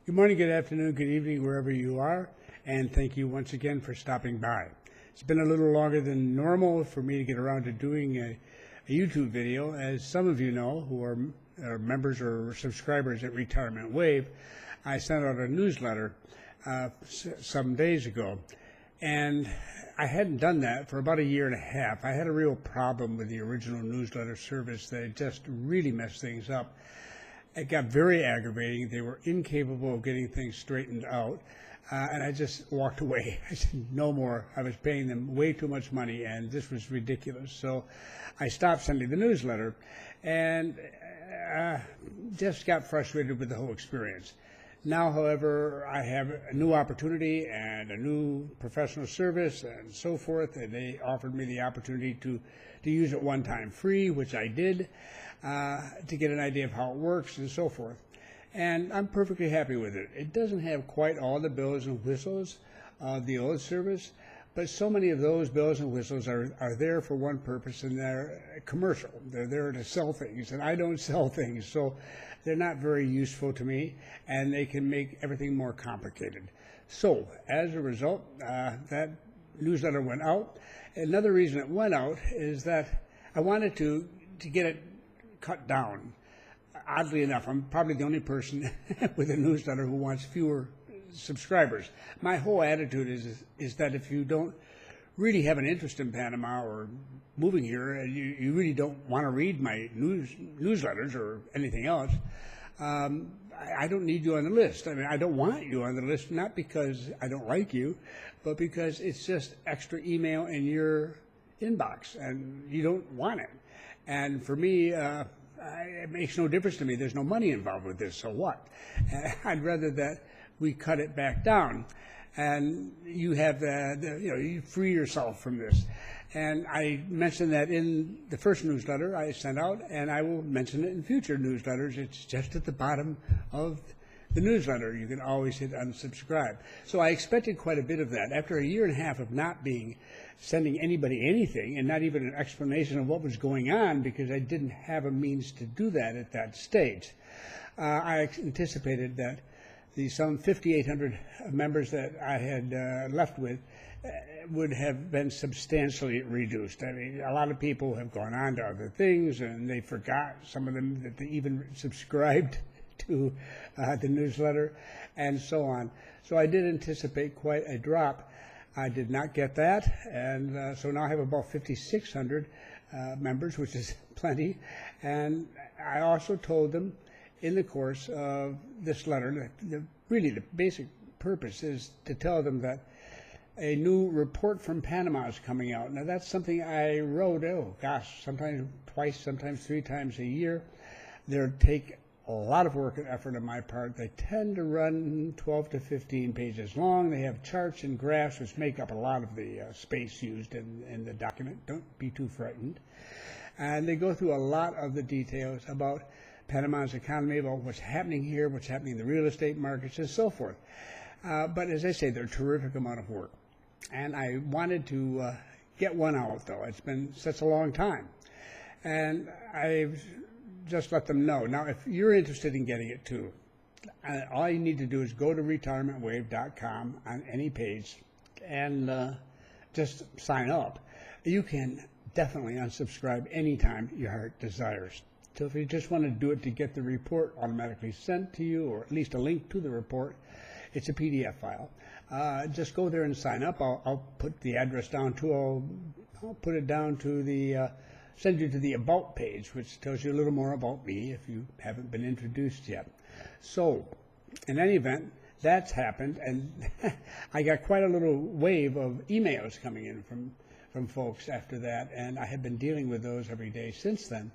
Good morning, good afternoon, good evening, wherever you are, and thank you once again for stopping by. It's been a little longer than normal for me to get around to doing a YouTube video. As some of you know who are members or subscribers at Retirement Wave, I sent out a newsletter some days ago, and I hadn't done that for about a year and a half. I had a real problem with the original newsletter service that it just really messed things up. It got very aggravating. They were incapable of getting things straightened out, and I just walked away. I said, no more. I was paying them way too much money, and this was ridiculous. So I stopped sending the newsletter, and just got frustrated with the whole experience. Now, however, I have a new opportunity and a new professional service and so forth, and they offered me the opportunity to use it one time free, which I did, to get an idea of how it works and so forth. And I'm perfectly happy with it. It doesn't have quite all the bells and whistles of the old service, but so many of those bells and whistles are there for one purpose, and they're commercial. They're there to sell things, and I don't sell things, so they're not very useful to me, and they can make everything more complicated. So as a result, that newsletter went out. Another reason it went out is that I wanted to get it cut down. Oddly enough, I'm probably the only person with a newsletter who wants fewer subscribers. My whole attitude is that if you don't really have an interest in Panama or moving here, and you really don't want to read my newsletters or anything else, I don't need you on the list. I mean, I don't want you on the list, not because I don't like you, but because it's just extra email in your inbox, and you don't want it. And for me, it makes no difference to me. There's no money involved with this, so what? I'd rather that we cut it back down, and you have you free yourself from this. And I mentioned that in the first newsletter I sent out, and I will mention it in future newsletters. It's just at the bottom of the newsletter. You can always hit unsubscribe. So I expected quite a bit of that. After a year and a half of not sending anybody anything, and not even an explanation of what was going on, because I didn't have a means to do that at that stage, I anticipated that the some 5,800 members that I had left with would have been substantially reduced. I mean, a lot of people have gone on to other things, and they forgot, some of them, that they even subscribed to the newsletter, and so on. So I did anticipate quite a drop. I did not get that, and so now I have about 5,600 members, which is plenty. And I also told them in the course of this letter, really the basic purpose is to tell them that a new report from Panama is coming out. Now, that's something I wrote, sometimes twice, sometimes 3 times a year. They'll take a lot of work and effort on my part. They tend to run 12 to 15 pages long. They have charts and graphs, which make up a lot of the space used in the document. Don't be too frightened. And they go through a lot of the details about Panama's economy, about what's happening here, what's happening in the real estate markets, and so forth. But as I say, they're a terrific amount of work. And I wanted to get one out, though. It's been such a long time. And I've just let them know. Now, if you're interested in getting it too, all you need to do is go to retirementwave.com on any page and just sign up. You can definitely unsubscribe anytime your heart desires. So if you just want to do it to get the report automatically sent to you, or at least a link to the report, it's a PDF file. Just go there and sign up. I'll put the address down too. I'll put it down to the send you to the About page, which tells you a little more about me if you haven't been introduced yet. So, in any event, that's happened, and I got quite a little wave of emails coming in from folks after that, and I have been dealing with those every day since then,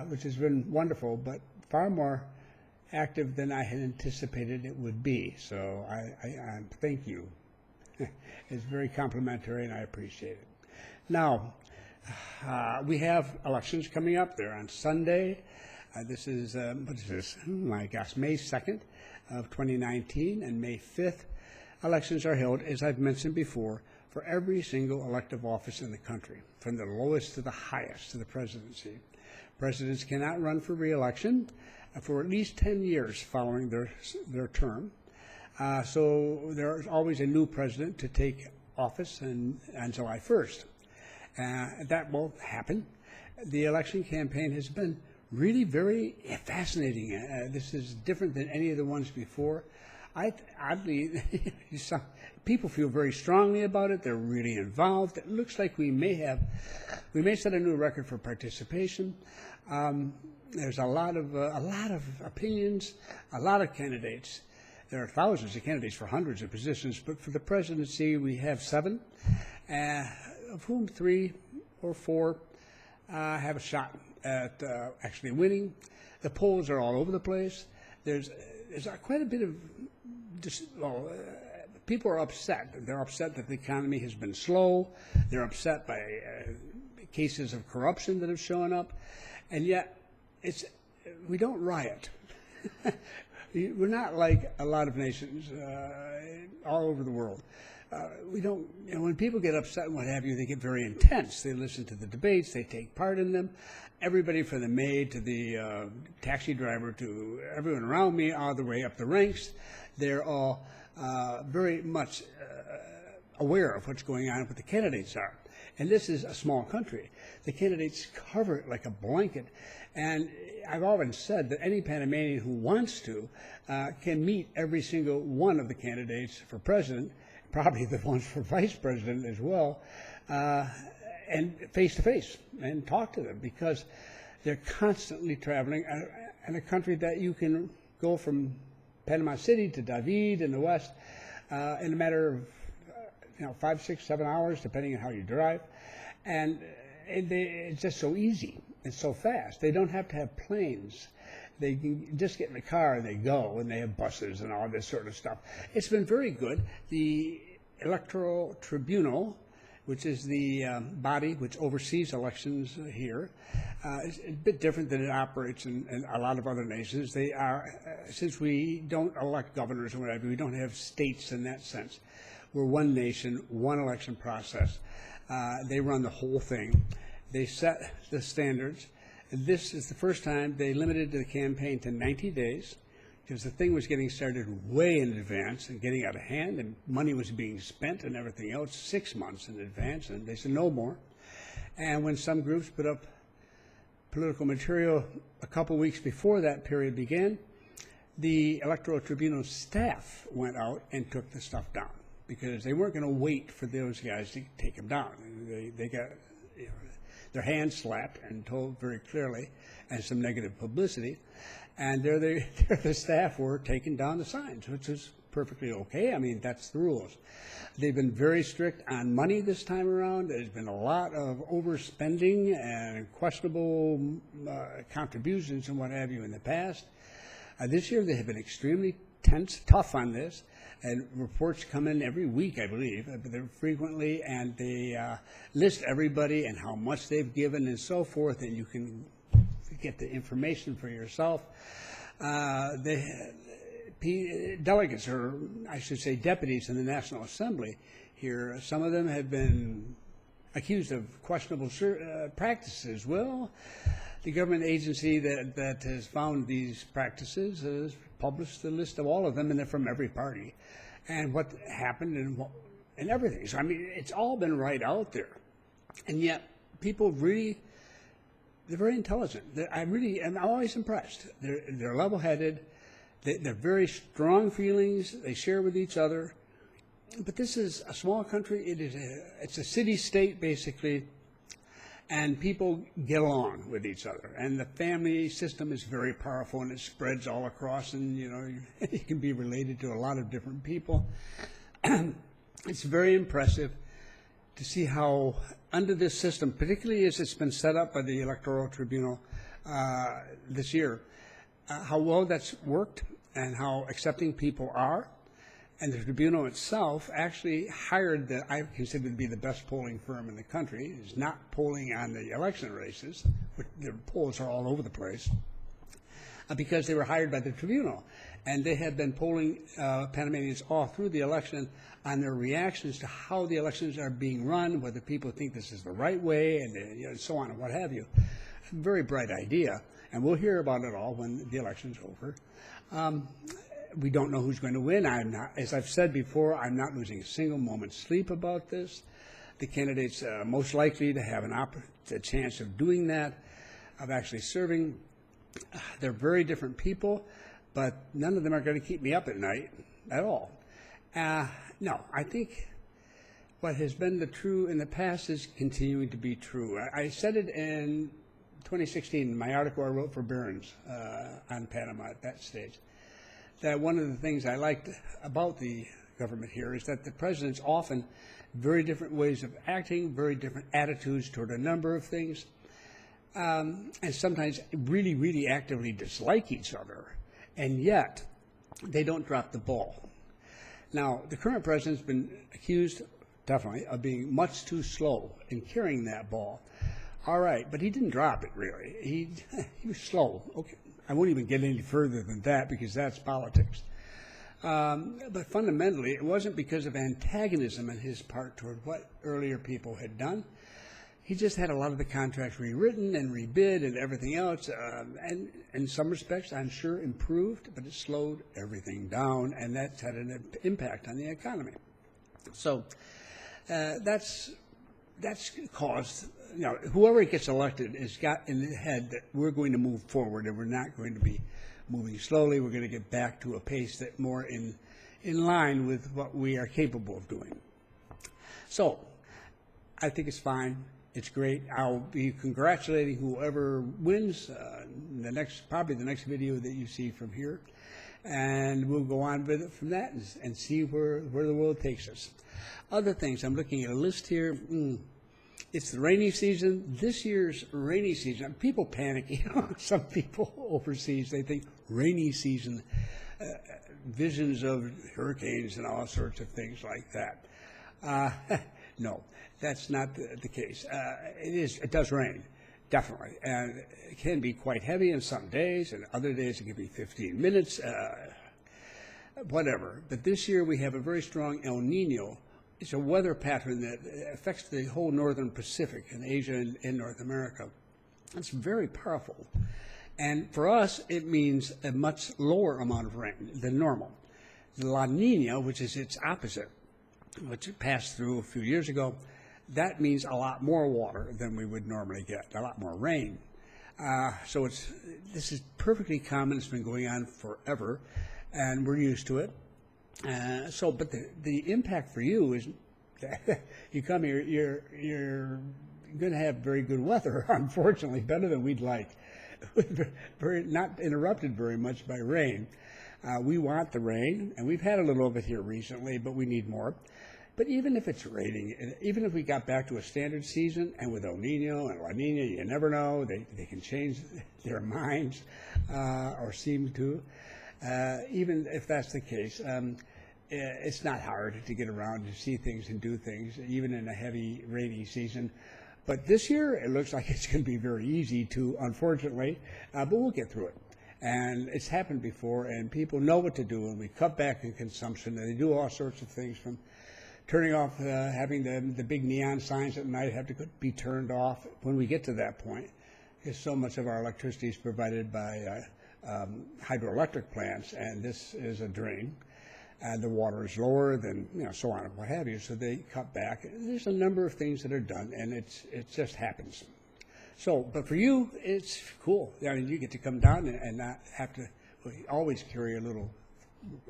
which has been wonderful, but far more active than I had anticipated it would be. So I thank you. It's very complimentary, and I appreciate it. Now, we have elections coming up. They're on Sunday. This is, what is this? Oh my gosh, May 2nd of 2019 and May 5th. Elections are held, as I've mentioned before, for every single elective office in the country, from the lowest to the highest to the presidency. Presidents cannot run for re-election for at least 10 years following their term. So there's always a new president to take office on July 1st. That will happen. The election campaign has been really very fascinating. This is different than any of the ones before. Oddly, people feel very strongly about it. They're really involved. It looks like we may set a new record for participation. There's a lot of opinions, a lot of candidates. There are thousands of candidates for hundreds of positions, but for the presidency, we have 7, of whom 3 or 4 have a shot at actually winning. The polls are all over the place. There's quite a bit of people are upset. They're upset that the economy has been slow. They're upset by cases of corruption that have shown up, and yet we don't riot. We're not like a lot of nations all over the world. We don't. When people get upset and what have you, they get very intense. They listen to the debates. They take part in them. Everybody from the maid to the taxi driver to everyone around me, all the way up the ranks, they're all very much aware of what's going on, what the candidates are. And this is a small country. The candidates cover it like a blanket. And I've often said that any Panamanian who wants to can meet every single one of the candidates for president, probably the ones for vice president as well, and face to face and talk to them, because they're constantly traveling in a country that you can go from Panama City to David in the west in a matter of 5, 6, 7 hours, depending on how you drive, and it's just so easy. It's so fast. They don't have to have planes. They can just get in the car and they go, and they have buses and all this sort of stuff. It's been very good. The Electoral Tribunal, which is the body which oversees elections here, is a bit different than it operates in a lot of other nations. They are, since we don't elect governors or whatever, we don't have states in that sense. We're one nation, one election process. They run the whole thing. They set the standards. This is the first time they limited the campaign to 90 days, because the thing was getting started way in advance and getting out of hand, and money was being spent and everything else 6 months in advance, and they said no more. And when some groups put up political material a couple weeks before that period began, the Electoral Tribunal staff went out and took the stuff down, because they weren't going to wait for those guys to take them down. They got their hands slapped and told very clearly, and some negative publicity, and the staff were taking down the signs, which is perfectly okay. I mean, that's the rules. They've been very strict on money this time around. There's been a lot of overspending and questionable contributions and what have you in the past. This year they have been extremely tough on this, and reports come in every week, I believe, but they're frequently, and they list everybody and how much they've given and so forth, and you can get the information for yourself. Delegates, or I should say deputies in the National Assembly here, some of them have been accused of questionable practices. Well, the government agency that has found these practices has published the list of all of them, and they're from every party, and what happened and everything. So, I mean, it's all been right out there. And yet people really, they're very intelligent. I'm always impressed. They're level-headed. They're very strong feelings. They share with each other. But this is a small country. It's a city-state, basically, and people get along with each other. And the family system is very powerful, and it spreads all across, and, you can be related to a lot of different people. It's very impressive to see how, under this system, particularly as it's been set up by the Electoral Tribunal this year, how well that's worked and how accepting people are. And the tribunal itself actually hired that I consider to be the best polling firm in the country. It's not polling on the election races, but their polls are all over the place. because they were hired by the tribunal. And they had been polling Panamanians all through the election on their reactions to how the elections are being run, whether people think this is the right way, and so on and what have you. Very bright idea, and we'll hear about it all when the election's over. We don't know who's going to win. As I've said before, I'm not losing a single moment's sleep about this. The candidates most likely to have a chance of doing that, of actually serving, they're very different people, but none of them are going to keep me up at night at all. No, I think what has been the true in the past is continuing to be true. I said it in 2016 in my article I wrote for Barron's on Panama at that stage, that one of the things I liked about the government here is that the president's often very different ways of acting, very different attitudes toward a number of things, and sometimes really, really actively dislike each other, and yet they don't drop the ball. Now, the current president's been accused, definitely, of being much too slow in carrying that ball. All right, but he didn't drop it, really. He was slow. Okay, I won't even get any further than that because that's politics. But fundamentally, it wasn't because of antagonism on his part toward what earlier people had done. He just had a lot of the contracts rewritten and rebid and everything else, and in some respects, I'm sure, improved, but it slowed everything down, and that's had an impact on the economy. So that's caused, whoever gets elected has got in the head that we're going to move forward and we're not going to be moving slowly. We're going to get back to a pace that more in line with what we are capable of doing. So I think it's fine. It's great. I'll be congratulating whoever wins probably the next video that you see from here, and we'll go on with it from that and see where the world takes us. Other things, I'm looking at a list here. It's the rainy season. This year's rainy season, people panic. Some people overseas, they think rainy season, visions of hurricanes and all sorts of things like that. No, that's not the case. It does rain, definitely, and it can be quite heavy in some days, and other days it can be 15 minutes, whatever. But this year we have a very strong El Nino. It's a weather pattern that affects the whole northern Pacific and Asia and North America. It's very powerful. And for us, it means a much lower amount of rain than normal. The La Nina, which is its opposite, which passed through a few years ago, that means a lot more water than we would normally get, a lot more rain. So this is perfectly common. It's been going on forever, and we're used to it. But the impact for you is you come here, you're going to have very good weather, unfortunately, better than we'd like. Not interrupted very much by rain. We want the rain, and we've had a little of it here recently, but we need more. But even if it's raining, even if we got back to a standard season, and with El Nino and La Nina, you never know, they can change their minds or seem to. Even if that's the case, it's not hard to get around to see things and do things, even in a heavy, rainy season. But this year, it looks like it's going to be very easy to, unfortunately, but we'll get through it. And it's happened before, and people know what to do, and we cut back in consumption, and they do all sorts of things, from turning off, having the big neon signs at night have to be turned off when we get to that point, because so much of our electricity is provided by hydroelectric plants, and this is a drain, and the water is lower than, so on and what have you, so they cut back. There's a number of things that are done, and it just happens. So, but for you, it's cool. I mean, you get to come down and not have to always carry a little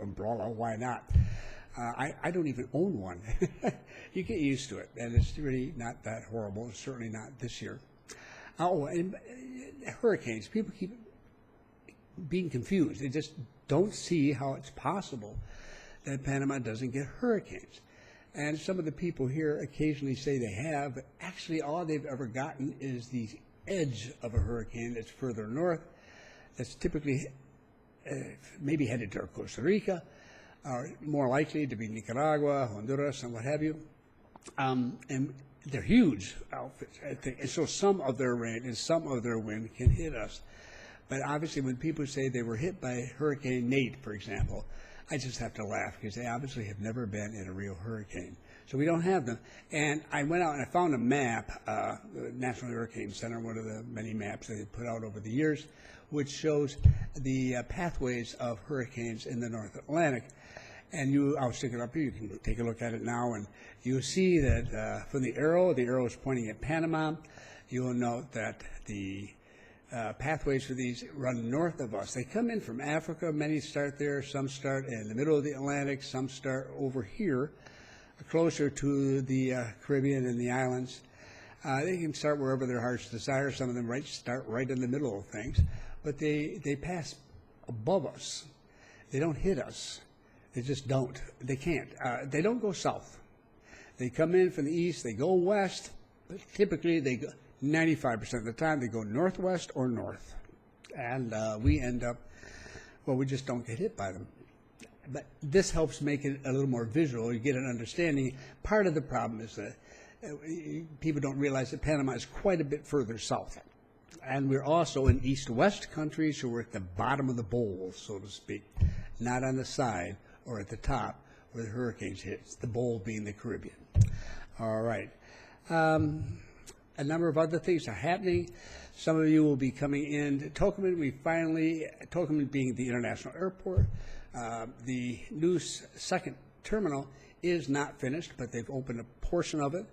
umbrella. Why not? I don't even own one. You get used to it, and it's really not that horrible. It's certainly not this year. Oh, and hurricanes. People keep being confused. They just don't see how it's possible that Panama doesn't get hurricanes. And some of the people here occasionally say they have, but actually all they've ever gotten is the edge of a hurricane that's further north, that's typically maybe headed to Costa Rica, or more likely to be Nicaragua, Honduras, and what have you. And they're huge outfits, I think. And so some of their rain and some of their wind can hit us. But obviously when people say they were hit by Hurricane Nate, for example, I just have to laugh because they obviously have never been in a real hurricane. So we don't have them. And I went out and I found a map, the National Hurricane Center, one of the many maps that they put out over the years, which shows the pathways of hurricanes in the North Atlantic. And I'll stick it up here, you can take a look at it now, and you'll see that from the arrow is pointing at Panama. You will note that the pathways for these run north of us. They come in from Africa. Many start there. Some start in the middle of the Atlantic. Some start over here, closer to the Caribbean and the islands. They can start wherever their hearts desire. Some of them start right in the middle of things. But they pass above us. They don't hit us. They just don't. They can't. They don't go south. They come in from the east. They go west. But typically, they go 95% of the time, they go northwest or north. And we end up, well, we just don't get hit by them. But this helps make it a little more visual. You get an understanding. Part of the problem is that people don't realize that Panama is quite a bit further south. And we're also in east-west countries, so we're at the bottom of the bowl, so to speak, not on the side or at the top where the hurricanes hit, the bowl being the Caribbean. All right. A number of other things are happening. Some of you will be coming in to Tocumen. Tocumen being the international airport, the new second terminal is not finished, but they've opened a portion of it,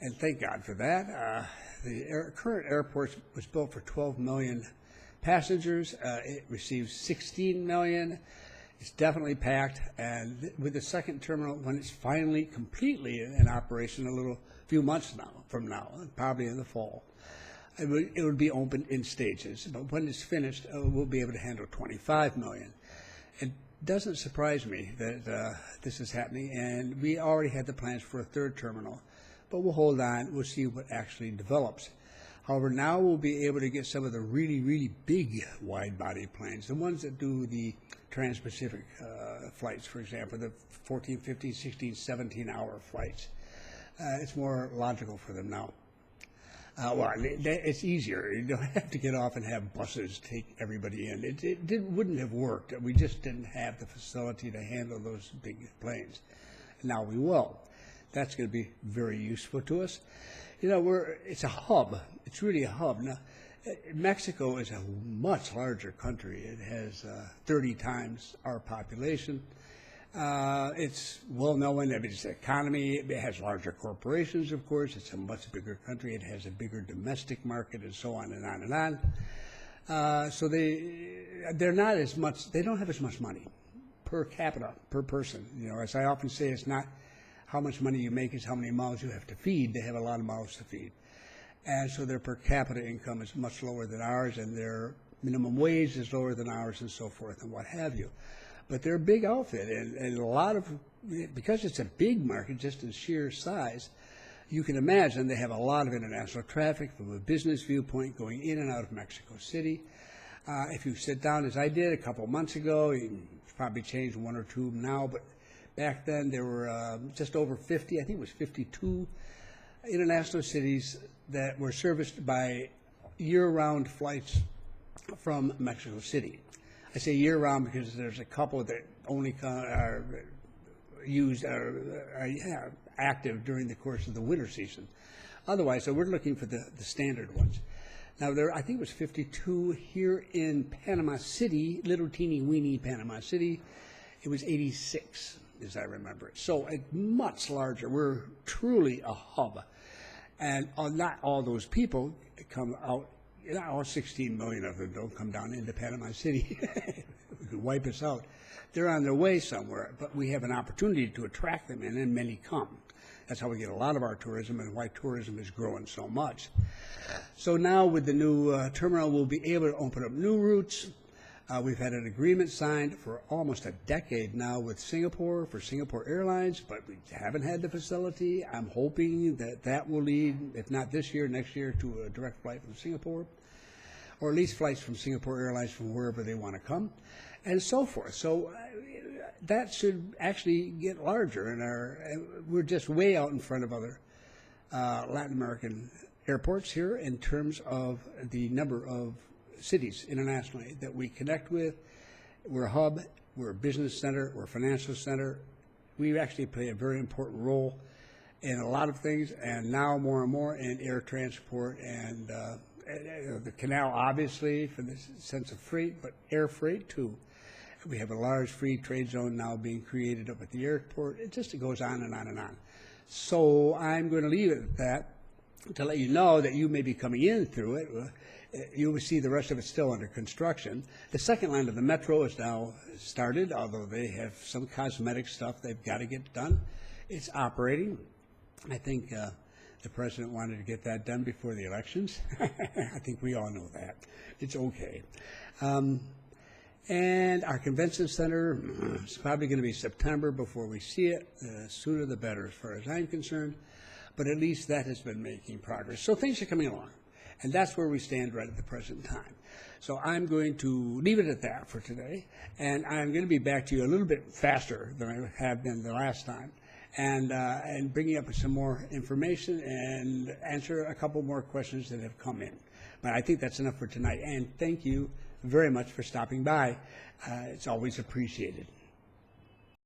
and thank God for that. The current airport was built for 12 million passengers. It receives 16 million. It's definitely packed, and with the second terminal, when it's finally completely in operation, few months from now, probably in the fall, it would be opened in stages. But when it's finished, we'll be able to handle 25 million. It doesn't surprise me that this is happening, and we already had the plans for a third terminal, but we'll hold on. We'll see what actually develops. However, now we'll be able to get some of the really, really big wide-body planes, the ones that do the trans-Pacific flights, for example, the 14, 15, 16, 17-hour flights. It's more logical for them now. It's easier. You don't have to get off and have buses take everybody in. It wouldn't have worked. We just didn't have the facility to handle those big planes. Now we will. That's going to be very useful to us. It's a hub. It's really a hub. Now, Mexico is a much larger country. It has 30 times our population. It's well known that its economy, it has larger corporations, of course. It's a much bigger country. It has a bigger domestic market, and so on and on and on. So they're not as much. They don't have as much money per capita, per person. As I often say, it's not how much money you make; it's how many mouths you have to feed. They have a lot of mouths to feed, and so their per capita income is much lower than ours, and their minimum wage is lower than ours, and so forth, and what have you. But they're a big outfit, and a lot of, because it's a big market, just in sheer size, you can imagine they have a lot of international traffic from a business viewpoint going in and out of Mexico City. If you sit down, as I did a couple months ago, it's probably changed one or two now, but back then there were just over 50, I think it was 52 international cities that were serviced by year-round flights from Mexico City. I say year-round because there's a couple that only are active during the course of the winter season. Otherwise, so we're looking for the standard ones. Now, I think it was 52 here in Panama City, little teeny-weeny Panama City. It was 86, as I remember it. So much larger. We're truly a hub. And not all those people come out. All 16 million of them don't come down into Panama City. It could wipe us out. They're on their way somewhere, but we have an opportunity to attract them, and then many come. That's how we get a lot of our tourism and why tourism is growing so much. So now with the new terminal, we'll be able to open up new routes. We've had an agreement signed for almost a decade now with Singapore, for Singapore Airlines, but we haven't had the facility. I'm hoping that will lead, if not this year, next year, to a direct flight from Singapore, or at least flights from Singapore Airlines from wherever they want to come, and so forth. So that should actually get larger, and we're just way out in front of other Latin American airports here in terms of the number of cities internationally that we connect with. We're a hub, we're a business center, we're a financial center. We actually play a very important role in a lot of things, and now more and more in air transport and the canal, obviously, for the sense of freight, but air freight too. We have a large free trade zone now being created up at the airport. It just goes on and on and on. So I'm going to leave it at that to let you know that you may be coming in through it. You will see the rest of it still under construction. The second line of the metro is now started, although they have some cosmetic stuff they've got to get done. It's operating. I think the president wanted to get that done before the elections. I think we all know that. It's okay. And our convention center, it's probably going to be September before we see it. The sooner the better as far as I'm concerned. But at least that has been making progress. So things are coming along. And that's where we stand right at the present time. So I'm going to leave it at that for today. And I'm going to be back to you a little bit faster than I have been the last time. And bringing up some more information and answer a couple more questions that have come in. But I think that's enough for tonight. And thank you very much for stopping by. It's always appreciated.